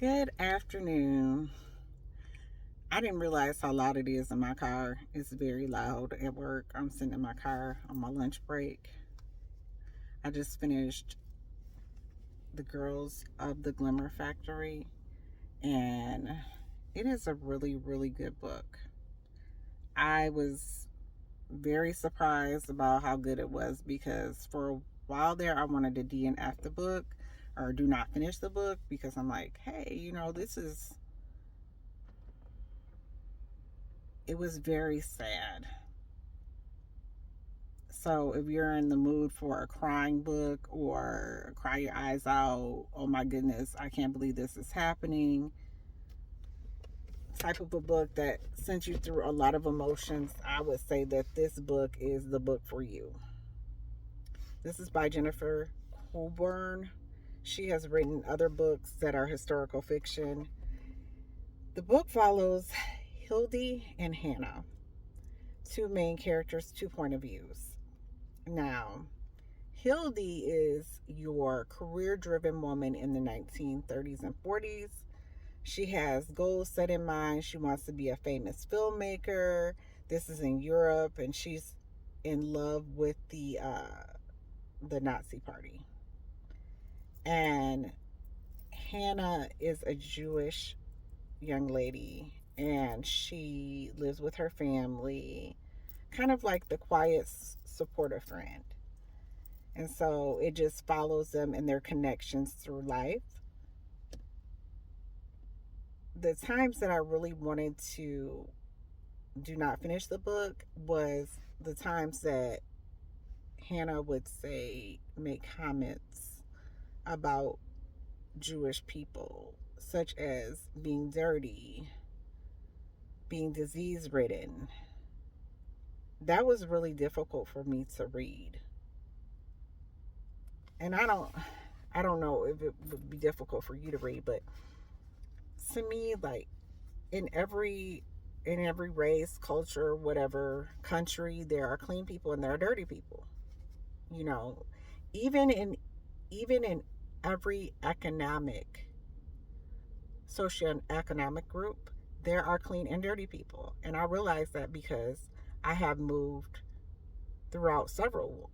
Good afternoon. I didn't realize how loud it is in my car. It's very loud at work. I'm sitting in my car on my lunch break. I just finished The Girls of the Glimmer Factory, and it is a really, really good book. I was very surprised about how good it was because for a while there, I wanted to DNF the book or do not finish the book because I'm like, hey, it was very sad. So if you're in the mood for a crying book or cry your eyes out, oh my goodness, I can't believe this is happening, type of a book that sends you through a lot of emotions, I would say that this book is the book for you. This is by Jennifer Colburn. She has written other books that are historical fiction. The book follows Hildy and Hannah, two main characters, two point of views. Now, Hildy is your career driven woman in the 1930s and 40s. She has goals set in mind. She wants to be a famous filmmaker. This is in Europe, and she's in love with the Nazi Party. And Hannah is a Jewish young lady, and she lives with her family, kind of like the quiet, supportive friend. And so it just follows them and their connections through life. The times that I really wanted to do not finish the book was the times that Hannah would make comments about Jewish people, such as being dirty, being disease ridden. That was really difficult for me to read. And I don't know if it would be difficult for you to read, but to me, like, in every race, culture, whatever country, there are clean people and there are dirty people. You know, even in every socioeconomic group, there are clean and dirty people. And I realize that because I have moved throughout several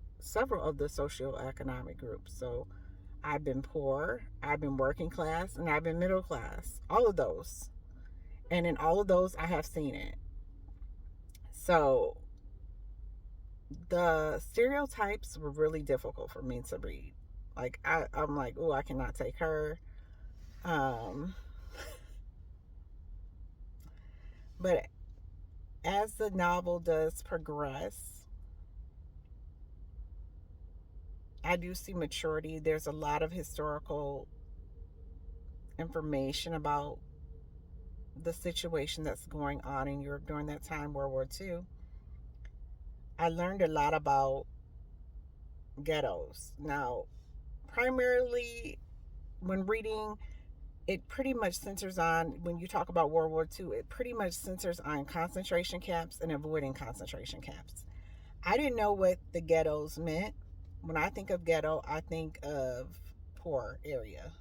of the socioeconomic groups. So I've been poor, I've been working class, and I've been middle class. All of those. And in all of those I have seen it. So the stereotypes were really difficult for me to read. Like I'm like, oh, I cannot take her. Um, but as the novel does progress, I do see maturity. There's a lot of historical information about the situation that's going on in Europe during that time, World War II. I learned a lot about ghettos. Now, primarily when reading, it pretty much centers on, when you talk about World War II, it pretty much centers on concentration camps and avoiding concentration camps. I didn't know what the ghettos meant. When I think of ghetto, I think of poor area,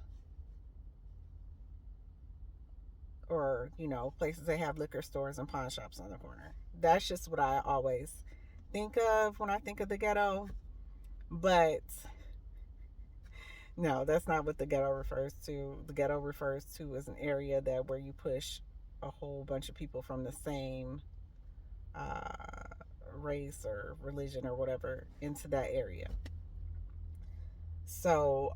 or, places that have liquor stores and pawn shops on the corner. That's just what I always think of when I think of the ghetto. But no, that's not what the ghetto refers to. The ghetto refers to as an area that where you push a whole bunch of people from the same uh, race or religion or whatever into that area. So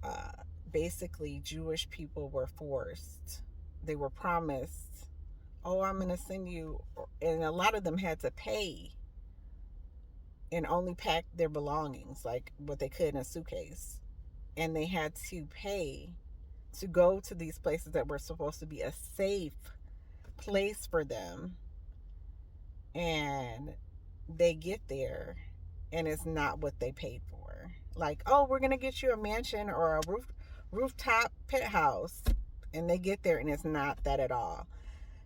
basically, Jewish people were forced. They were promised, oh, I'm going to send you. And a lot of them had to pay and only pack their belongings, like what they could in a suitcase. And they had to pay to go to these places that were supposed to be a safe place for them. And they get there and it's not what they paid for. Like, oh, we're going to get you a mansion or a rooftop penthouse. And they get there and it's not that at all.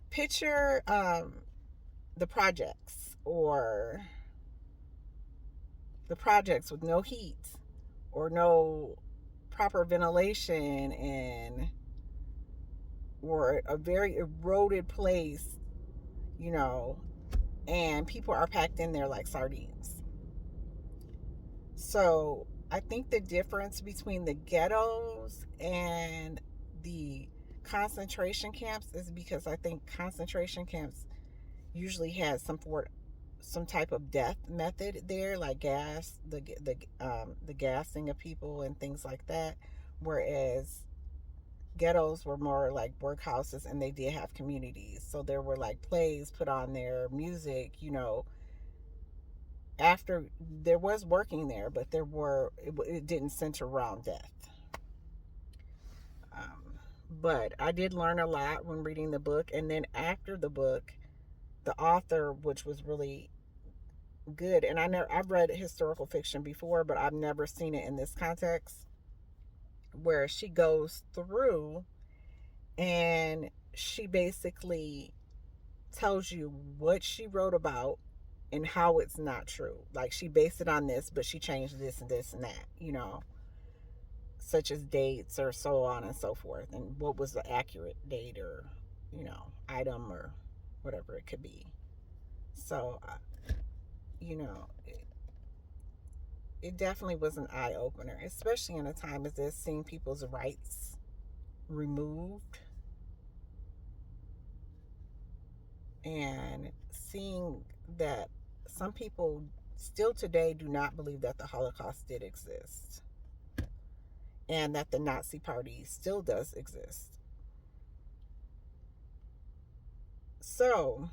Picture the projects, or the projects with no heat or no proper ventilation and or a very eroded place, you know, and people are packed in there like sardines. So I think the difference between the ghettos and the concentration camps is because I think concentration camps usually had some type of death method there, like the gassing of people and things like that, whereas ghettos were more like workhouses, and they did have communities, so there were like plays put on there, music, after there was working there, but it didn't center around death. But I did learn a lot when reading the book, and then after the book, the author, which was really good, and I've read historical fiction before, but I've never seen it in this context, where she goes through and she basically tells you what she wrote about and how it's not true. Like, she based it on this, but she changed this and this and that, such as dates or so on and so forth, and what was the accurate date or, item or whatever it could be. So, you know, it definitely was an eye opener, especially in a time as this, seeing people's rights removed and seeing that some people still today do not believe that the Holocaust did exist and that the Nazi Party still does exist. So,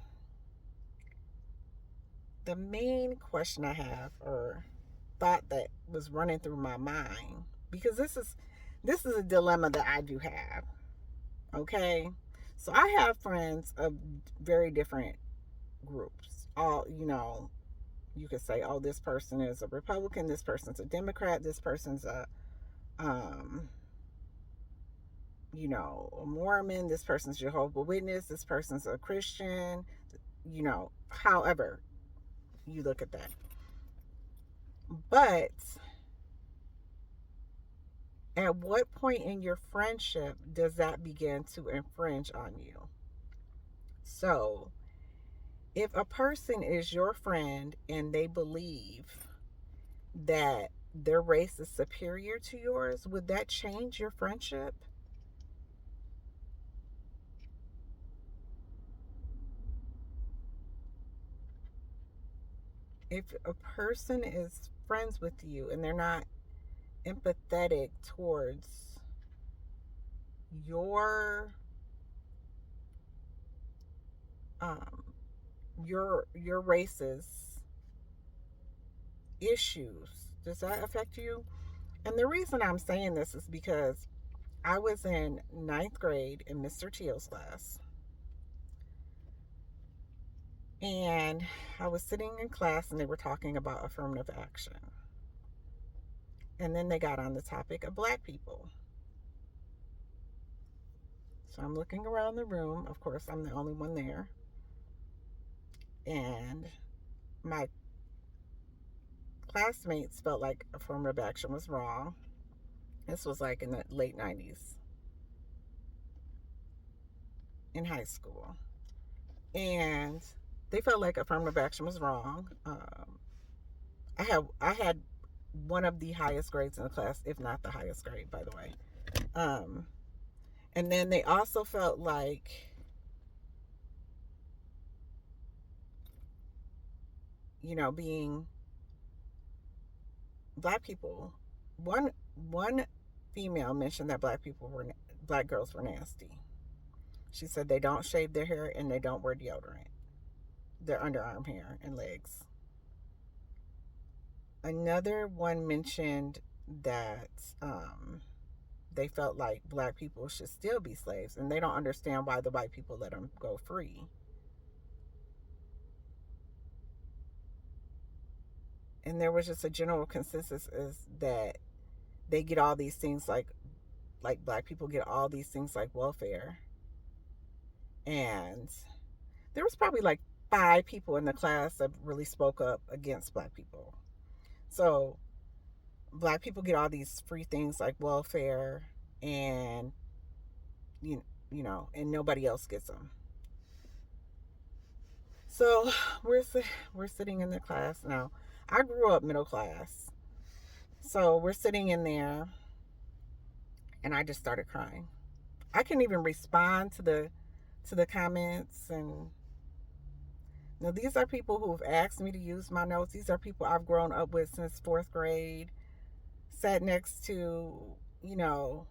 the main question I have, or thought that was running through my mind, because this is a dilemma that I do have. Okay? So I have friends of very different groups. All, you could say, oh, this person is a Republican, this person's a Democrat, this person's um, a Mormon, this person's Jehovah Witness, this person's a Christian, however you look at that. But at what point in your friendship does that begin to infringe on you? So, if a person is your friend and they believe that their race is superior to yours, would that change your friendship? If a person is friends with you and they're not empathetic towards your um your race's issues, does that affect you? And the reason I'm saying this is because I was in ninth grade in Mr. Teal's class, and I was sitting in class and they were talking about affirmative action. And then they got on the topic of black people. So I'm looking around the room. Of course, I'm the only one there. And my classmates felt like affirmative action was wrong. This was like in the late 90s in high school. And they felt like affirmative action was wrong. I had one of the highest grades in the class, if not the highest grade, by the way. Um, and then they also felt like, being black people. One female mentioned that black girls were nasty. She said they don't shave their hair and they don't wear deodorant. Their underarm hair and legs. Another one mentioned that they felt like black people should still be slaves, and they don't understand why the white people let them go free. And there was just a general consensus is that they get all these things like black people get all these things like welfare. And there was probably like 5 people in the class that really spoke up against black people. So black people get all these free things like welfare and you you know, and nobody else gets them. So we're sitting in the class now. I grew up middle class, so we're sitting in there, and I just started crying. I couldn't even respond to the comments. And now these are people who've asked me to use my notes. These are people I've grown up with since fourth grade, sat next to, you know.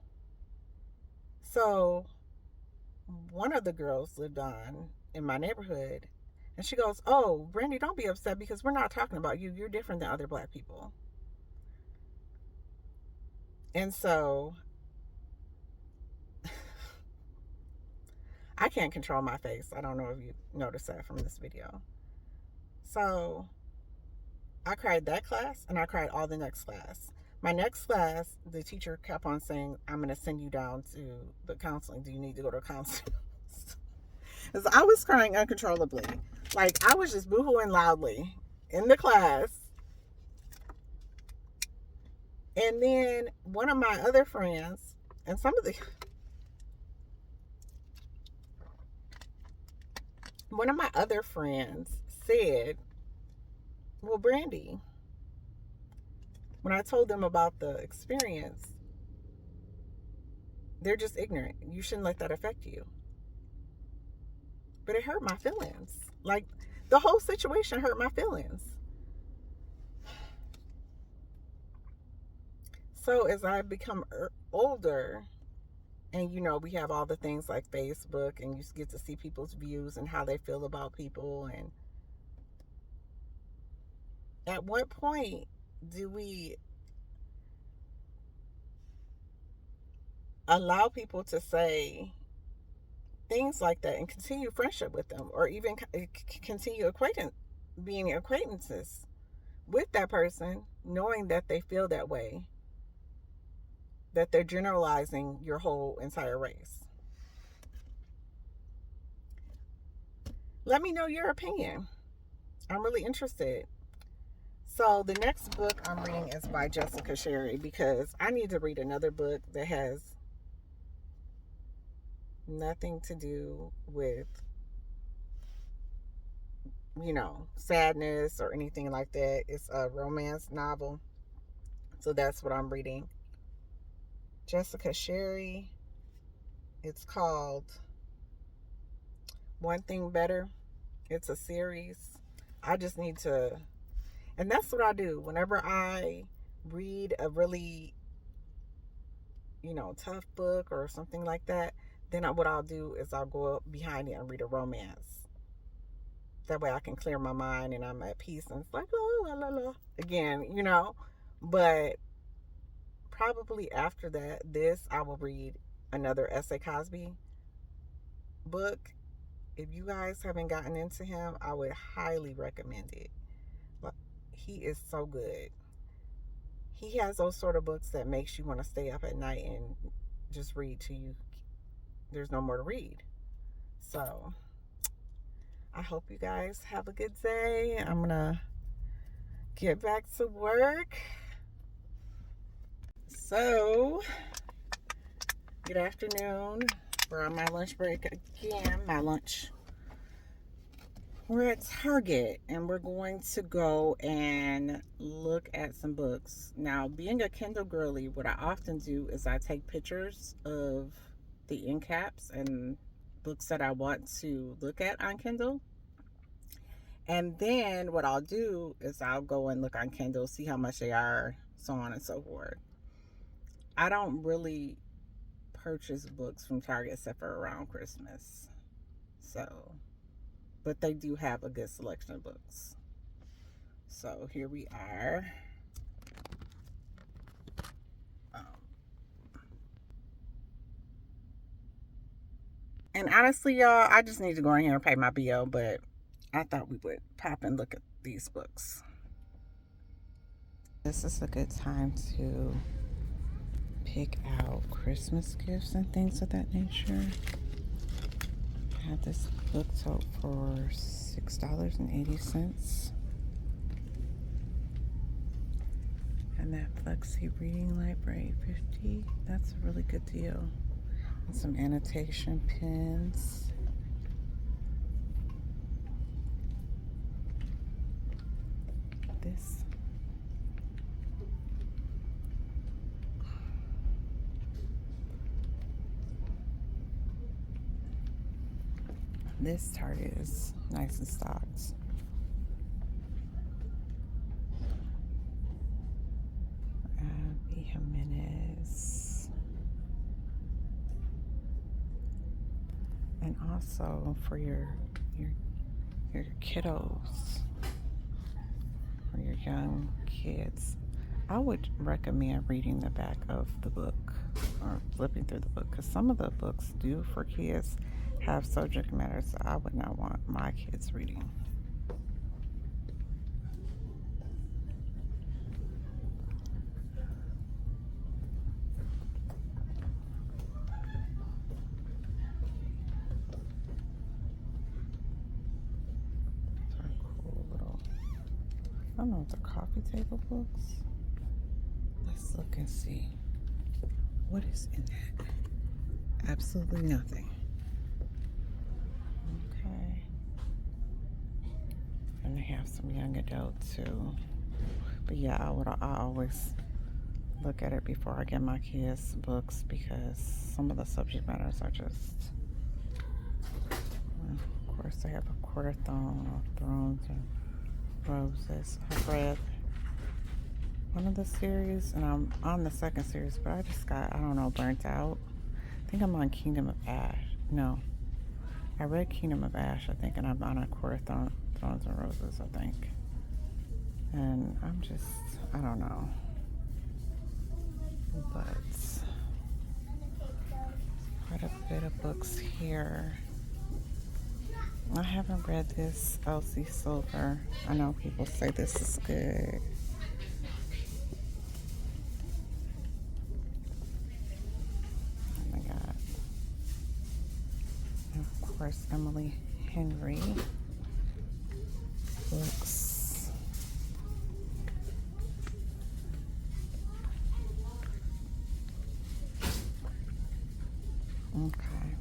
So one of the girls lived on in my neighborhood, and she goes, "Oh, Brandy, don't be upset because we're not talking about you. You're different than other black people." And so I can't control my face. I don't know if you noticed that from this video. So I cried that class, and I cried all the next class. My next class, the teacher kept on saying, "I'm going to send you down to the counseling. Do you need to go to counseling?" Because I was crying uncontrollably. Like, I was just boohooing loudly in the class. And then one of my other friends, and one of my other friends said, "Well, Brandy," when I told them about the experience, "they're just ignorant. You shouldn't let that affect you." But it hurt my feelings. Like, the whole situation hurt my feelings. So as I become older, and you know, we have all the things like Facebook, and you get to see people's views and how they feel about people. And at what point do we allow people to say things like that and continue friendship with them, or even continue being acquaintances with that person, knowing that they feel that way, that they're generalizing your whole entire race? Let me know your opinion. I'm really interested. So the next book I'm reading is by Jessica Sherry, because I need to read another book that has nothing to do with, you know, sadness or anything like that. It's a romance novel. So that's what I'm reading. Jessica Sherry. It's called One Thing Better. It's a series. I just need to, and that's what I do whenever I read a really, you know, tough book or something like that. Then what I'll do is I'll go up behind it and read a romance. That way I can clear my mind and I'm at peace, and it's like, la la la la again, you know. But probably after this I will read another S.A. Cosby book. If you guys haven't gotten into him, I would highly recommend it. He is so good. He has those sort of books that makes you want to stay up at night and just read till you there's no more to read. So I hope you guys have a good day. I'm gonna get back to work. So good afternoon. We're on my lunch break again. We're at Target, and we're going to go and look at some books. Now, being a Kindle girly, what I often do is I take pictures of the end caps and books that I want to look at on Kindle. And then what I'll do is I'll go and look on Kindle, see how much they are, so on and so forth. I don't really purchase books from Target except for around Christmas. So, but they do have a good selection of books. So here we are. And honestly, y'all, I just need to go in here and pay my bill, but I thought we would pop and look at these books. This is a good time to pick out Christmas gifts and things of that nature. I have this book tote for $6.80. And that Flexi Reading Library, $50. That's a really good deal. Some annotation pins. This Target is nice and stocked. Abby Jimenez. And also for your kiddos, for your young kids, I would recommend reading the back of the book or flipping through the book, because some of the books do for kids have subject matters that I would not want my kids reading. Cool little, I don't know if they're coffee table books. Let's look and see what is in that. Absolutely nothing. Okay. And they have some young adult too. But yeah, I always look at it before I get my kids books, because some of the subject matters are just, of course they have a quarter throne or thrones and roses. I've read one of the series and I'm on the second series, but I just got, I don't know, burnt out. I think I'm on Kingdom of Ash. No, I read Kingdom of Ash, I think, and I'm on a quarter thrones and roses, I think. And I'm just, I don't know. But quite a bit of books here. I haven't read this Elsie Silver. I know people say this is good. Oh my God. And of course, Emily Henry books. Okay,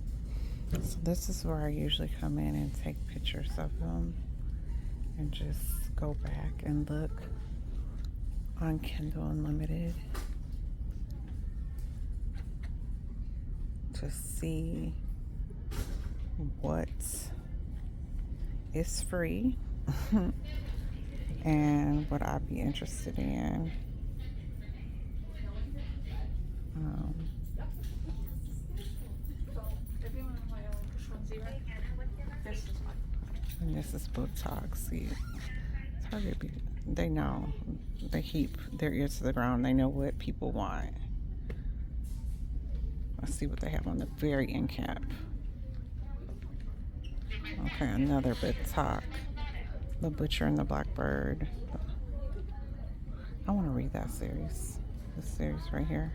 so this is where I usually come in and take pictures of them and just go back and look on Kindle Unlimited to see what is free and what I'd be interested in. And this is Book Talk. See, Target, they know. They heap their ears to the ground. They know what people want. Let's see what they have on the very end cap. Okay, another Book Talk. The Butcher and the Blackbird. I want to read that series. This series right here.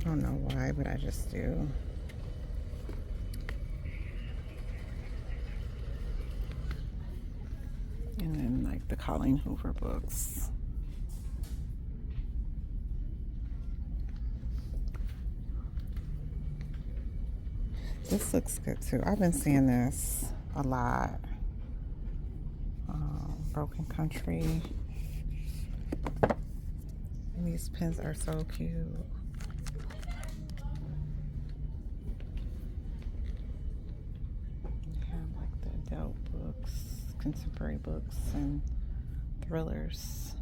I don't know why, but I just do. And then like the Colleen Hoover books. This looks good too. I've been seeing this a lot. Broken Country. And these pins are so cute. They have like the adult books, contemporary books, and thrillers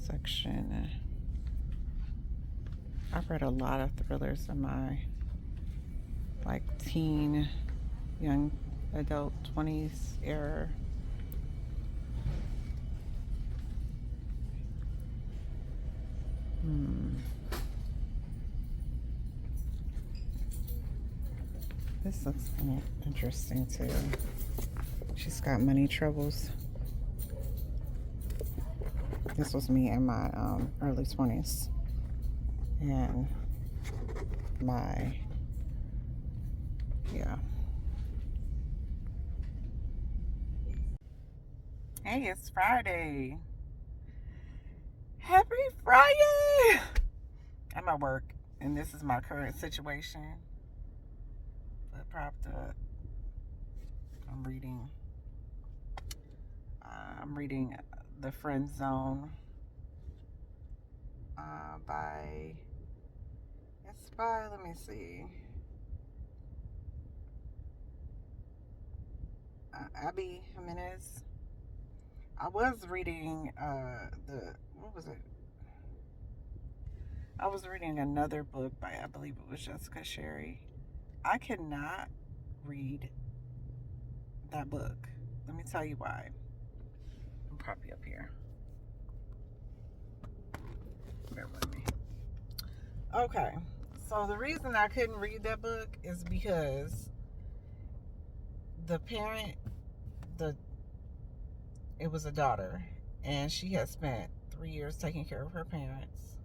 section. I've read a lot of thrillers in my like teen, young adult 20s era. This looks interesting too. She's got money troubles. This was me in my early 20s. And yeah. Hey, it's Friday. Happy Friday! I'm at work. and this is my current situation. But propped up, I'm reading. I'm reading The Friend Zone by. It's by. Let me see. Abby Jimenez. I was reading what was it? I was reading another book by, I believe it was Jessica Sherry. I cannot read that book. Let me tell you why. I'm probably up here. Bear with me. Okay, so the reason I couldn't read that book is because the parent, it was a daughter, and she had spent 3 years taking care of her parents.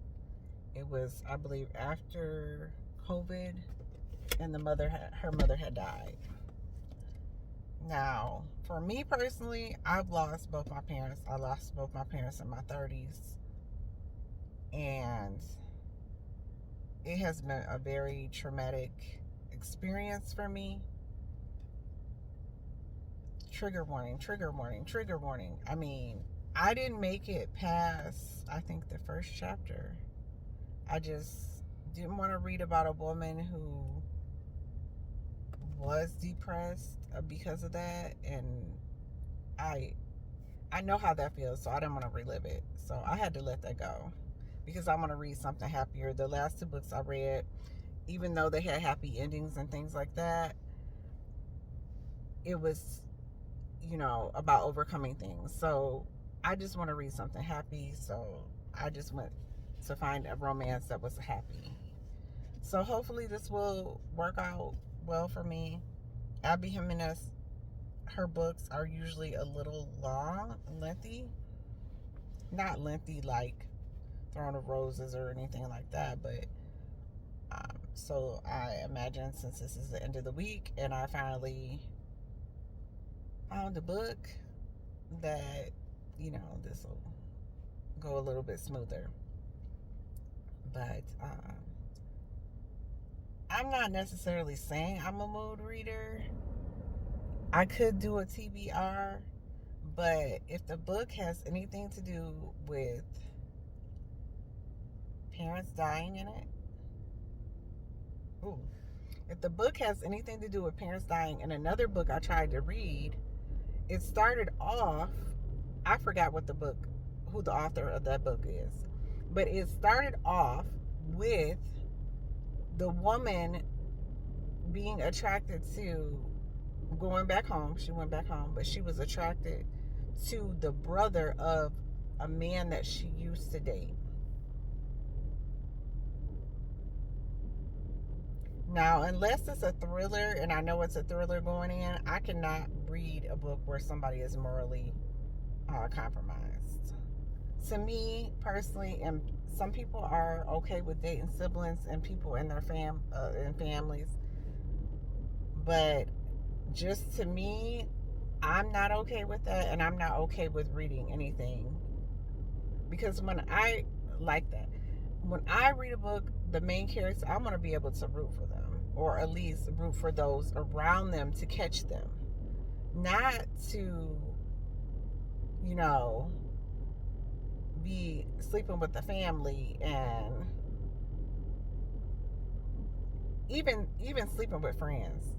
It was, I believe, after COVID, and her mother had died. Now, for me personally, I've lost both my parents. I lost both my parents in my 30s, and it has been a very traumatic experience for me. Trigger warning, trigger warning, trigger warning. I mean, I didn't make it past, I think, the first chapter. I just didn't want to read about a woman who was depressed because of that, and I know how that feels, so I didn't want to relive it. So I had to let that go because I want to read something happier. The last 2 books I read, even though they had happy endings and things like that, it was, about overcoming things. So I just want to read something happy. So I just went to find a romance that was happy. So hopefully this will work out well for me. Abby Jimenez, her books are usually a little lengthy. Not lengthy like Throne of Roses or anything like that, but so I imagine, since this is the end of the week and I finally found a book, that this will go a little bit smoother. But I'm not necessarily saying I'm a mood reader. I could do a TBR, but if the book has anything to do with parents dying in it, if the book has anything to do with parents dying, in another book I tried to read, it started off, I forgot who the author of that book is, but it started off with the woman being attracted to going back home. She went back home, but she was attracted to the brother of a man that she used to date. Now, unless it's a thriller, and I know it's a thriller going in, I cannot read a book where somebody is morally compromised. To me, personally, and some people are okay with dating siblings and people in their families, but just to me, I'm not okay with that, and I'm not okay with reading anything, because when I read a book, the main character, I want to be able to root for them, or at least root for those around them to catch them, not to be sleeping with the family, and even sleeping with friends.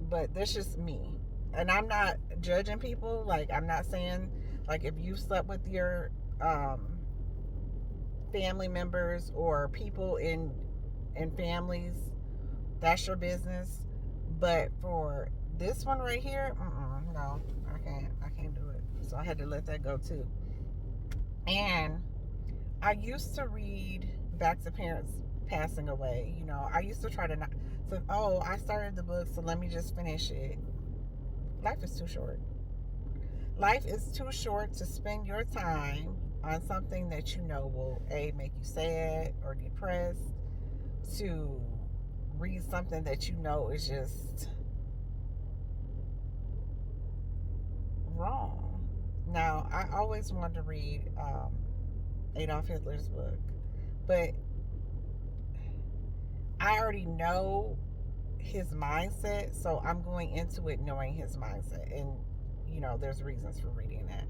But that's just me, and I'm not judging people. Like, I'm not saying, like, if you slept with your family members or people in families, that's your business. But for this one right here, no, I can't do it. So I had to let that go too. And I used to read back to parents passing away. I used to try to not. So, I started the book, so let me just finish it. Life is too short. Life is too short to spend your time on something that will make you sad or depressed, to read something that is just wrong. Now, I always wanted to read Adolf Hitler's book, but I already know his mindset, so I'm going into it knowing his mindset, and there's reasons for reading that.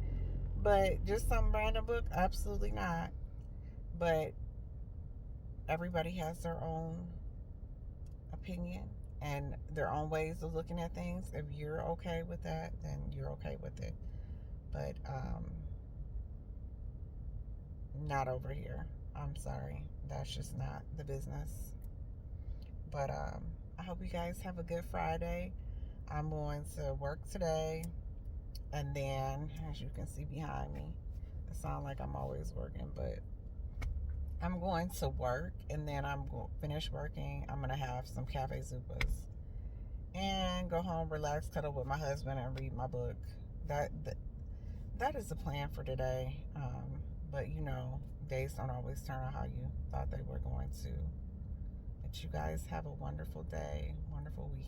But just some random book, absolutely not. But everybody has their own opinion and their own ways of looking at things. If you're okay with that, then you're okay with it. But not over here. I'm sorry. That's just not the business. But I hope you guys have a good Friday. I'm going to work today. And then, as you can see behind me, it sounds like I'm always working, but I'm going to work, and then I'm going to finish working. I'm going to have some Cafe Zupas and go home, relax, cuddle with my husband, and read my book. That that, that is the plan for today. But days don't always turn out how you thought they were going to. But you guys have a wonderful day, wonderful weekend.